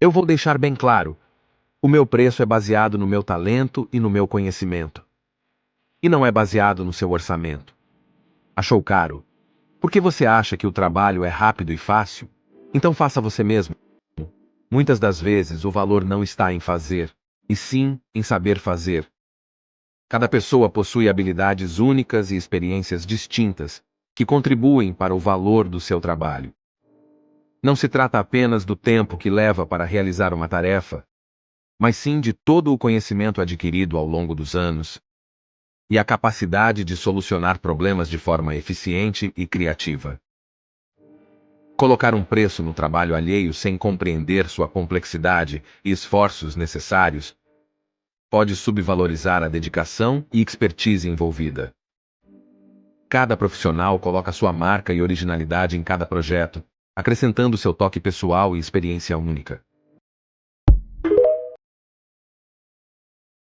Eu vou deixar bem claro: o meu preço é baseado no meu talento e no meu conhecimento. E não é baseado no seu orçamento. Achou caro? Por que você acha que o trabalho é rápido e fácil? Então faça você mesmo. Muitas das vezes o valor não está em fazer, e sim em saber fazer. Cada pessoa possui habilidades únicas e experiências distintas, que contribuem para o valor do seu trabalho. Não se trata apenas do tempo que leva para realizar uma tarefa, mas sim de todo o conhecimento adquirido ao longo dos anos e a capacidade de solucionar problemas de forma eficiente e criativa. Colocar um preço no trabalho alheio sem compreender sua complexidade e esforços necessários pode subvalorizar a dedicação e expertise envolvida. Cada profissional coloca sua marca e originalidade em cada projeto, acrescentando seu toque pessoal e experiência única.